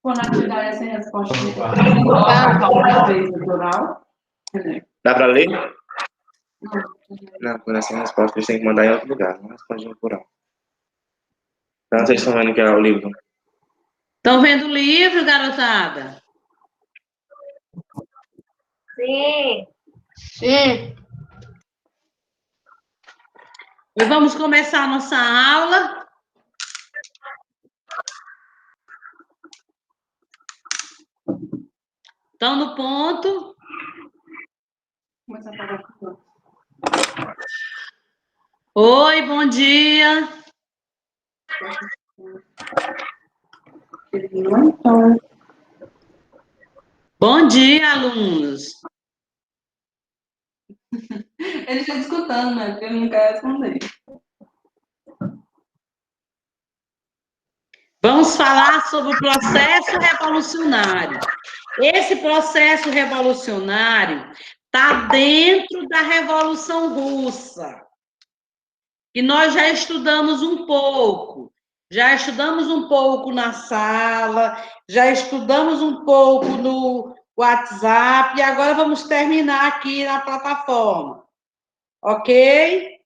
Quando a atividade é sem resposta, uma vez no plural. Dá para ler? Não, quando é sem resposta, eles têm que mandar em outro lugar. Não responde no plural. Então, vocês estão vendo que é o livro? Estão vendo o livro, garotada? Sim. Sim. E vamos começar a nossa aula. Estão no ponto? Oi, bom dia. Bom dia, alunos. Eles estão escutando, né? Porque ele não quer responder. Vamos falar sobre o processo revolucionário. Esse processo revolucionário está dentro da Revolução Russa, que nós já estudamos um pouco. Já estudamos um pouco na sala, já estudamos um pouco no WhatsApp, e agora vamos terminar aqui na plataforma. Ok?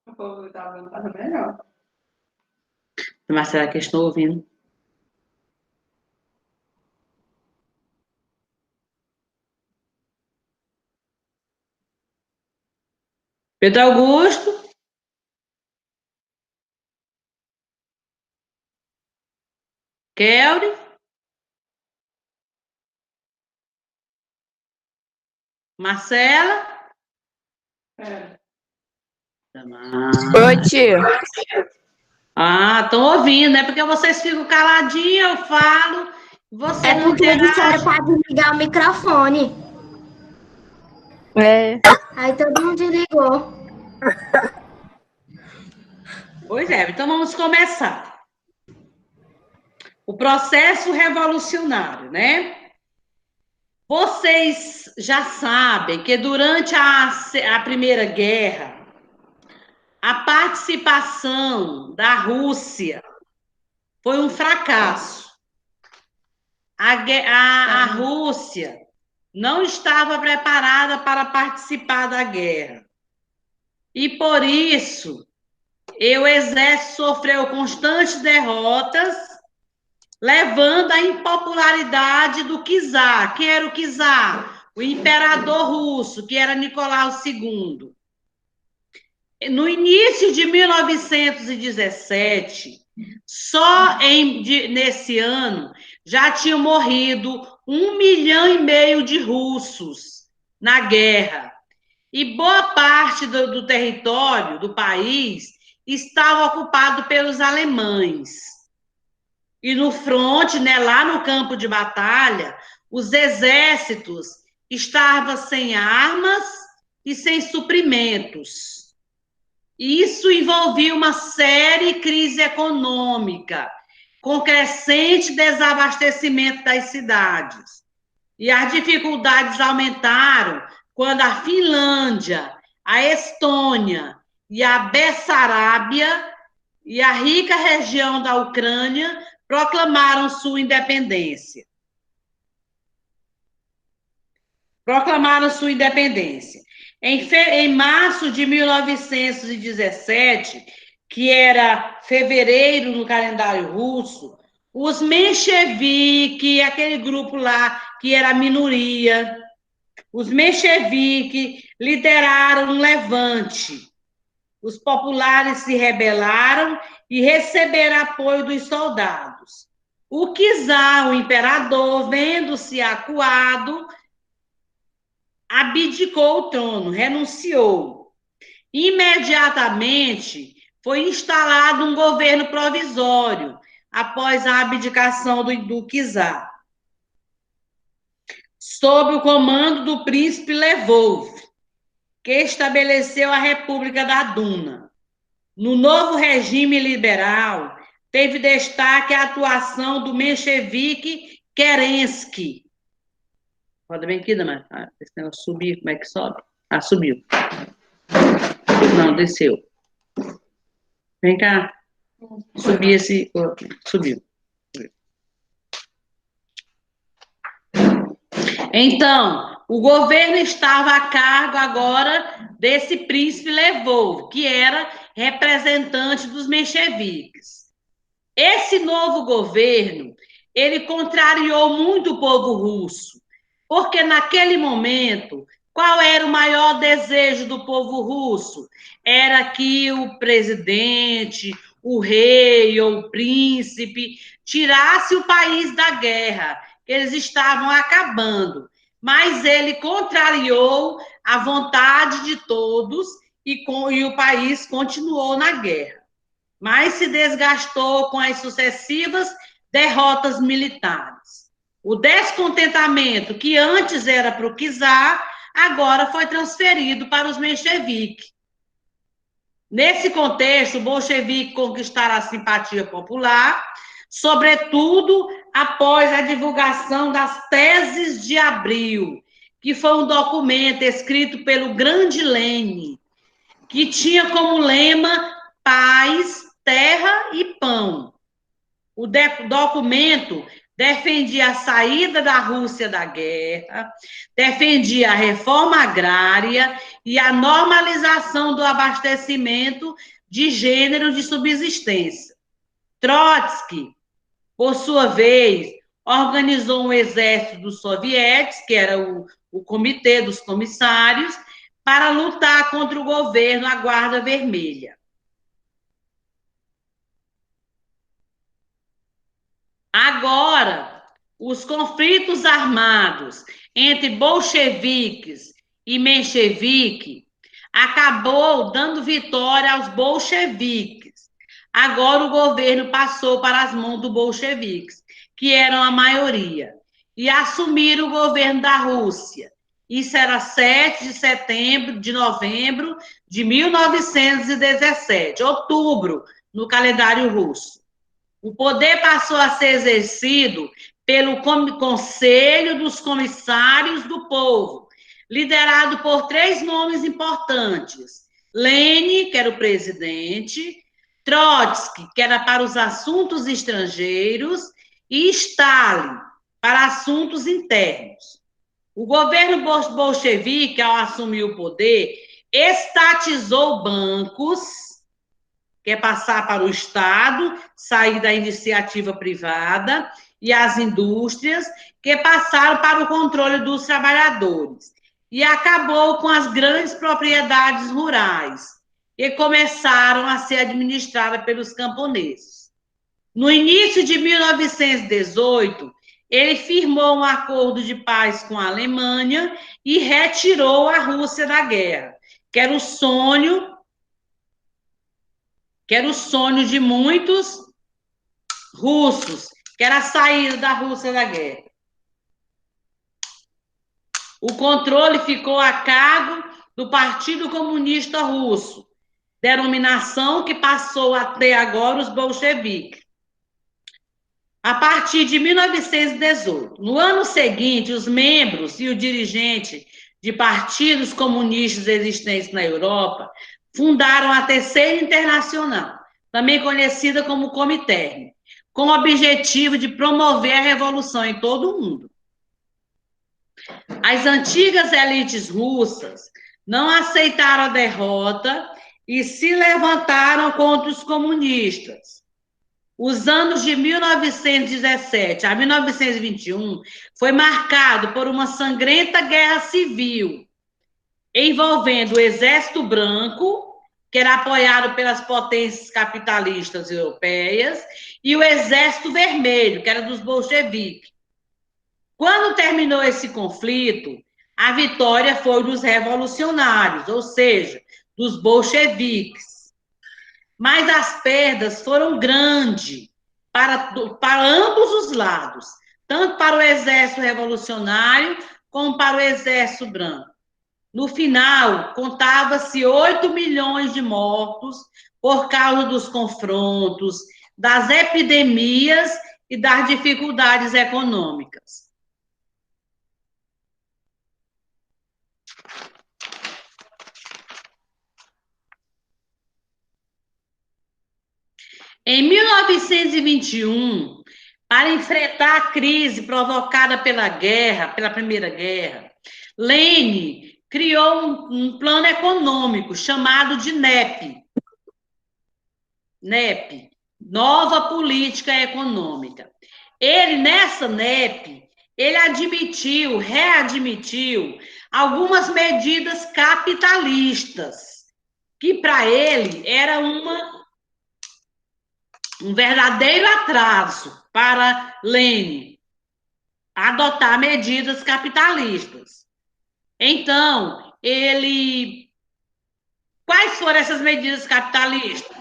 O povo está vendo, tá melhor. Mas será que eu estou ouvindo? Pedro Augusto? Kelly? Marcela? Oi, tia. Ah, estão ouvindo, é porque vocês ficam caladinhos, eu falo, você não porque disseram para desligar o microfone. É. Aí todo mundo desligou. Pois é, então vamos começar. O processo revolucionário, né? Vocês já sabem que durante a Primeira Guerra, a participação da Rússia foi um fracasso. A Rússia não estava preparada para participar da guerra. E por isso, o exército sofreu constantes derrotas, levando à impopularidade do czar. Quem era o czar? O imperador russo, que era Nicolau II. No início de 1917, nesse ano, já tinham morrido 1,5 milhão de russos na guerra. E boa parte do território do país estava ocupado pelos alemães. E no fronte, né, lá no campo de batalha, os exércitos estavam sem armas e sem suprimentos. Isso envolvia uma séria crise econômica, com crescente desabastecimento das cidades. E as dificuldades aumentaram quando a Finlândia, a Estônia e a Bessarábia e a rica região da Ucrânia proclamaram sua independência. Em março de 1917, que era fevereiro no calendário russo, os mencheviques, aquele grupo lá que era a minoria, os mencheviques lideraram um levante. Os populares se rebelaram e receberam apoio dos soldados. O czar, o imperador, vendo-se acuado, abdicou o trono, renunciou. Imediatamente foi instalado um governo provisório após a abdicação do czar, sob o comando do príncipe Lvov, que estabeleceu a República da Duna. No novo regime liberal, teve destaque a atuação do menchevique Kerensky. Roda bem aqui, Dama. Esse negócio subir, como é que sobe? Ah, subiu. Não, desceu. Vem cá. Subir esse... Subiu. Então, o governo estava a cargo agora desse príncipe Lvov, que era representante dos mencheviques. Esse novo governo, ele contrariou muito o povo russo, porque naquele momento, qual era o maior desejo do povo russo? Era que o presidente, o rei ou o príncipe tirasse o país da guerra. Eles estavam acabando, mas ele contrariou a vontade de todos e o país continuou na guerra. Mas se desgastou com as sucessivas derrotas militares. O descontentamento, que antes era para o czar, agora foi transferido para os mencheviques. Nesse contexto, o bolchevique conquistaram a simpatia popular, sobretudo após a divulgação das Teses de Abril, que foi um documento escrito pelo grande Lenin, que tinha como lema paz, terra e pão. O documento defendia a saída da Rússia da guerra, defendia a reforma agrária e a normalização do abastecimento de gêneros de subsistência. Trotsky, por sua vez, organizou um exército dos sovietes, que era o comitê dos comissários, para lutar contra o governo, a Guarda Vermelha. Agora, os conflitos armados entre bolcheviques e mencheviques acabou dando vitória aos bolcheviques. Agora o governo passou para as mãos dos bolcheviques, que eram a maioria, e assumiram o governo da Rússia. Isso era 7 de novembro de 1917, outubro, no calendário russo. O poder passou a ser exercido pelo Conselho dos Comissários do Povo, liderado por 3 nomes importantes. Lenin, que era o presidente, Trotsky, que era para os assuntos estrangeiros, e Stalin, para assuntos internos. O governo bolchevique, ao assumir o poder, estatizou bancos, que é passar para o Estado, sair da iniciativa privada, e as indústrias, que passaram para o controle dos trabalhadores. E acabou com as grandes propriedades rurais, que começaram a ser administradas pelos camponeses. No início de 1918, ele firmou um acordo de paz com a Alemanha e retirou a Rússia da guerra, que era o sonho de muitos russos, que era a saída da Rússia da guerra. O controle ficou a cargo do Partido Comunista Russo, denominação que passou até agora os bolcheviques. A partir de 1918, no ano seguinte, os membros e o dirigente de partidos comunistas existentes na Europa fundaram a Terceira Internacional, também conhecida como Comintern, com o objetivo de promover a revolução em todo o mundo. As antigas elites russas não aceitaram a derrota e se levantaram contra os comunistas. Os anos de 1917 a 1921 foi marcado por uma sangrenta guerra civil, envolvendo o Exército Branco, que era apoiado pelas potências capitalistas europeias, e o Exército Vermelho, que era dos bolcheviques. Quando terminou esse conflito, a vitória foi dos revolucionários, ou seja, dos bolcheviques. Mas as perdas foram grandes para ambos os lados, tanto para o exército revolucionário como para o exército branco. No final, contava-se 8 milhões de mortos por causa dos confrontos, das epidemias e das dificuldades econômicas. Em 1921, para enfrentar a crise provocada pela guerra, pela Primeira Guerra, Lênin criou um plano econômico chamado de NEP. NEP, Nova Política Econômica. Ele, nessa NEP, ele readmitiu algumas medidas capitalistas, que para ele era um verdadeiro atraso para Lênin adotar medidas capitalistas. Então, quais foram essas medidas capitalistas?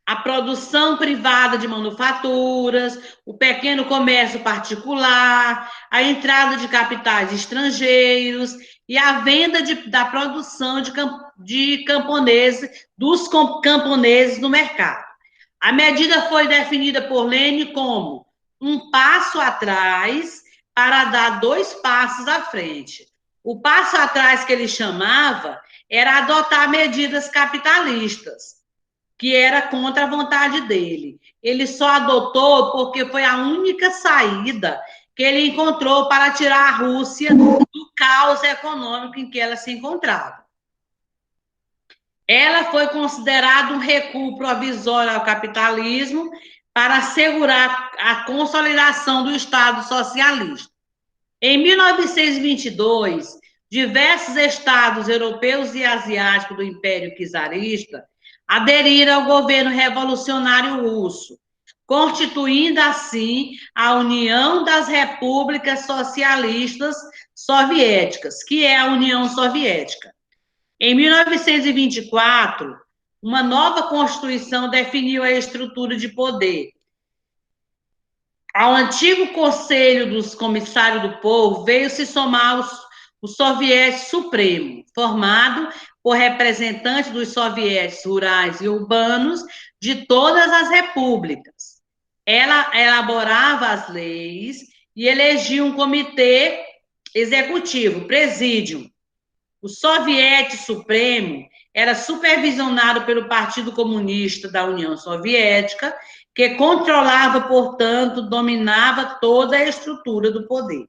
A produção privada de manufaturas, o pequeno comércio particular, a entrada de capitais estrangeiros e a venda da produção de camponeses, dos camponeses no mercado. A medida foi definida por Lênin como um passo atrás para dar 2 passos à frente. O passo atrás que ele chamava era adotar medidas capitalistas, que era contra a vontade dele. Ele só adotou porque foi a única saída que ele encontrou para tirar a Rússia do caos econômico em que ela se encontrava. Ela foi considerada um recuo provisório ao capitalismo para assegurar a consolidação do Estado socialista. Em 1922, diversos estados europeus e asiáticos do Império Czarista aderiram ao governo revolucionário russo, constituindo assim a União das Repúblicas Socialistas Soviéticas, que é a União Soviética. Em 1924, uma nova Constituição definiu a estrutura de poder. Ao antigo Conselho dos Comissários do Povo veio se somar o Soviete Supremo, formado por representantes dos sovietes rurais e urbanos de todas as repúblicas. Ela elaborava as leis e elegia um comitê executivo, presídium. O Soviete Supremo era supervisionado pelo Partido Comunista da União Soviética, que controlava, portanto, dominava toda a estrutura do poder.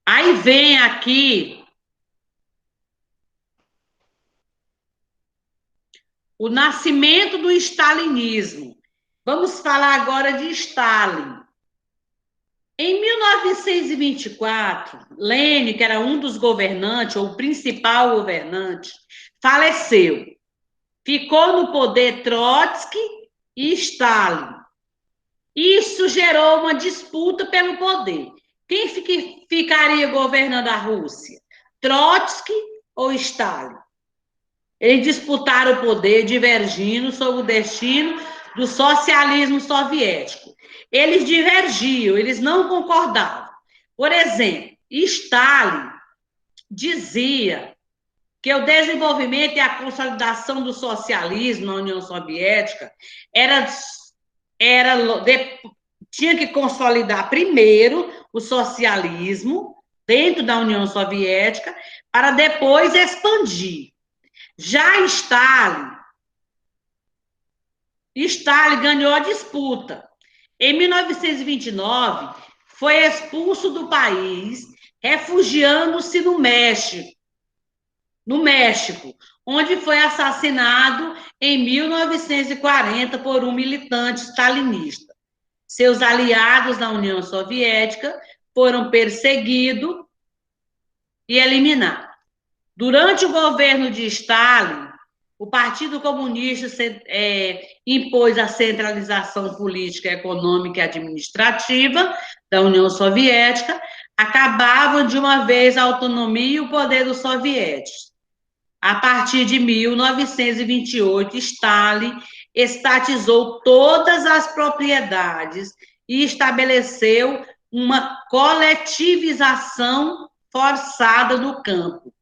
Aí vem aqui o nascimento do stalinismo. Vamos falar agora de Stalin. Em 1924, Lênin, que era um dos governantes, ou o principal governante, faleceu. Ficou no poder Trotsky e Stalin. Isso gerou uma disputa pelo poder. Quem ficaria governando a Rússia? Trotsky ou Stalin? Eles disputaram o poder, divergindo sobre o destino do socialismo soviético. Eles divergiam, eles não concordavam. Por exemplo, Stalin dizia que o desenvolvimento e a consolidação do socialismo na União Soviética tinha que consolidar primeiro o socialismo dentro da União Soviética para depois expandir. Já Stalin ganhou a disputa. Em 1929, foi expulso do país, refugiando-se no México, onde foi assassinado em 1940 por um militante stalinista. Seus aliados na União Soviética foram perseguidos e eliminados. Durante o governo de Stalin, o Partido Comunista impôs a centralização política, econômica e administrativa da União Soviética, acabavam de uma vez a autonomia e o poder dos sovietes. A partir de 1928, Stalin estatizou todas as propriedades e estabeleceu uma coletivização forçada no campo,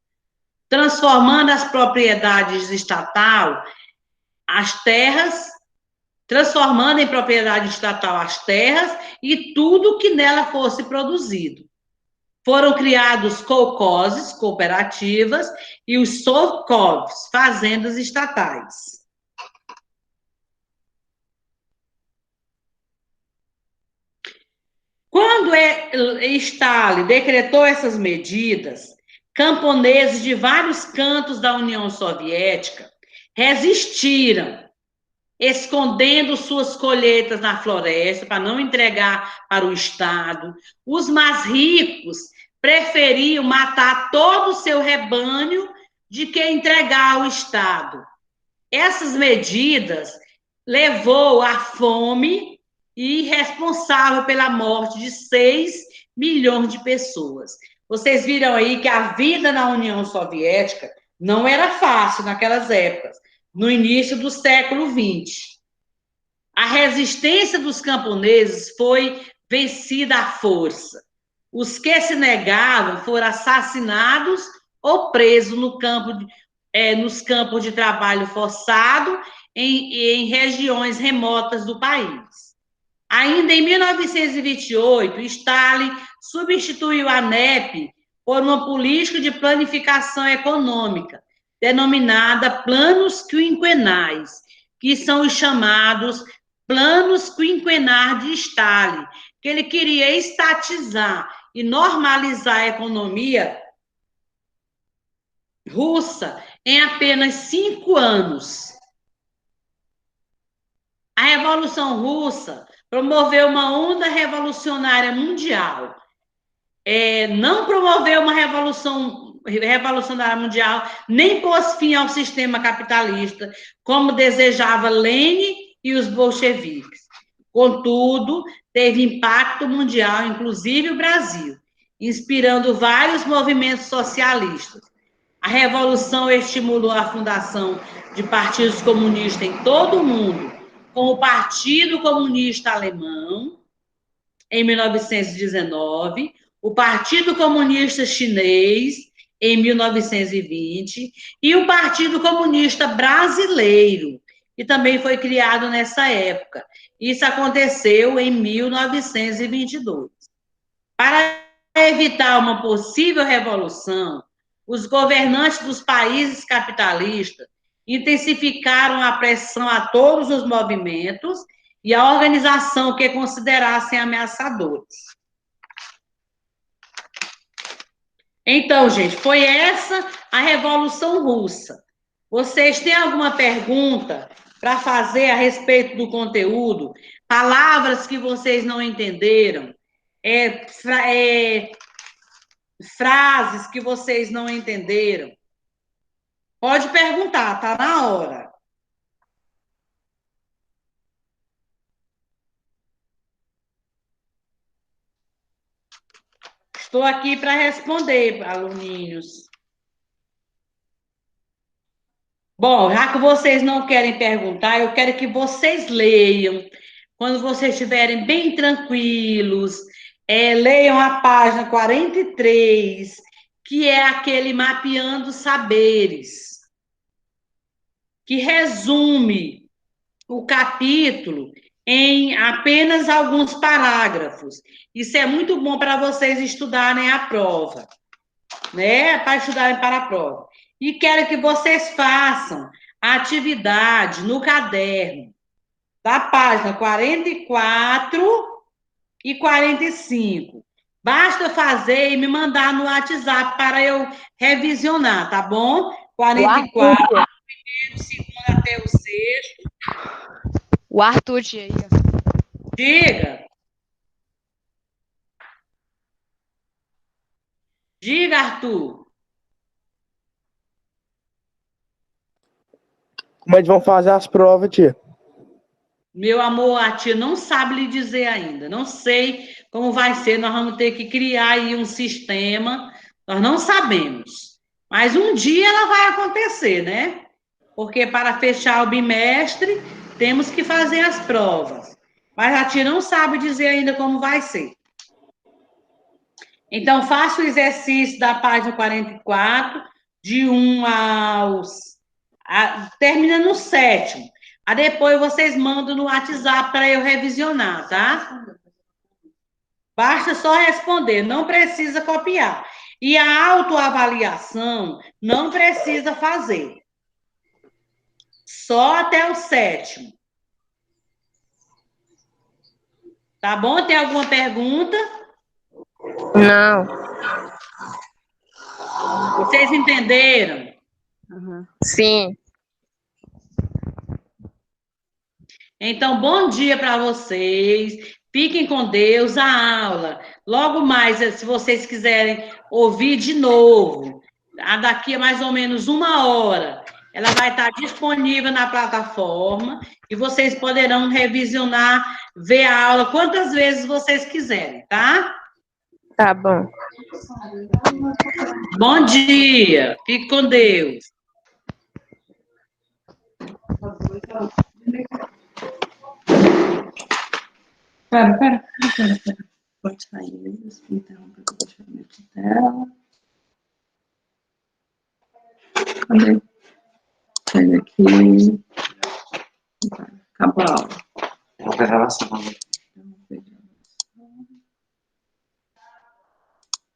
transformando as propriedades estatais, transformando em propriedade estatal as terras e tudo que nela fosse produzido. Foram criados kolkhozes, cooperativas, e os sovkhovs, fazendas estatais. Stalin decretou essas medidas, camponeses de vários cantos da União Soviética resistiram, escondendo suas colheitas na floresta para não entregar para o Estado. Os mais ricos preferiam matar todo o seu rebanho de que entregar ao Estado. Essas medidas levou à fome e responsável pela morte de 6 milhões de pessoas. Vocês viram aí que a vida na União Soviética não era fácil naquelas épocas, no início do século XX. A resistência dos camponeses foi vencida à força. Os que se negavam foram assassinados ou presos nos campos de trabalho forçado em regiões remotas do país. Ainda em 1928, Stalin substituiu a NEP por uma política de planificação econômica, denominada planos quinquenais, que são os chamados planos quinquenais de Stalin, que ele queria estatizar e normalizar a economia russa em apenas 5 anos. A Revolução Russa promoveu uma onda revolucionária mundial. Não promoveu uma revolução revolucionária mundial, nem pôs fim ao sistema capitalista, como desejava Lenin e os bolcheviques. Contudo, teve impacto mundial, inclusive o Brasil, inspirando vários movimentos socialistas. A revolução estimulou a fundação de partidos comunistas em todo o mundo, como o Partido Comunista Alemão, em 1919, o Partido Comunista Chinês, em 1920, e o Partido Comunista Brasileiro, que também foi criado nessa época. Isso aconteceu em 1922. Para evitar uma possível revolução, os governantes dos países capitalistas intensificaram a pressão a todos os movimentos e a organização que considerassem ameaçadores. Então, gente, foi essa a Revolução Russa. Vocês têm alguma pergunta para fazer a respeito do conteúdo? Palavras que vocês não entenderam? Frases que vocês não entenderam? Pode perguntar, tá na hora. Estou aqui para responder, aluninhos. Bom, já que vocês não querem perguntar, eu quero que vocês leiam. Quando vocês estiverem bem tranquilos, leiam a página 43, que é aquele Mapeando Saberes, que resume o capítulo em apenas alguns parágrafos. Isso é muito bom para vocês estudarem a prova, né? Para estudarem para a prova. E quero que vocês façam a atividade no caderno, da página 44 e 45. Basta fazer e me mandar no WhatsApp para eu revisionar, tá bom? 44, primeiro, segundo até o sexto. O Arthur, tia. Diga. Diga, Arthur. Como é que vão fazer as provas, tia? Meu amor, a tia não sabe lhe dizer ainda. Não sei como vai ser. Nós vamos ter que criar aí um sistema. Nós não sabemos. Mas um dia ela vai acontecer, né? Porque para fechar o bimestre, temos que fazer as provas. Mas a tia não sabe dizer ainda como vai ser. Então, faça o exercício da página 44, de 1 termina no 7º. Aí depois vocês mandam no WhatsApp para eu revisionar, tá? Basta só responder, não precisa copiar. E a autoavaliação não precisa fazer. Só até o 7º. Tá bom? Tem alguma pergunta? Não. Vocês entenderam? Sim. Então, bom dia para vocês. Fiquem com Deus. A aula, logo mais, se vocês quiserem ouvir de novo, daqui a mais ou menos 1 hora, ela vai estar disponível na plataforma e vocês poderão revisionar, ver a aula quantas vezes vocês quiserem, tá? Tá bom. Bom dia. Fique com Deus. Pera. Pode sair mesmo. Interromper o compartilhamento de tela. Cadê? Sai daqui. Acabou a aula. É uma gravação.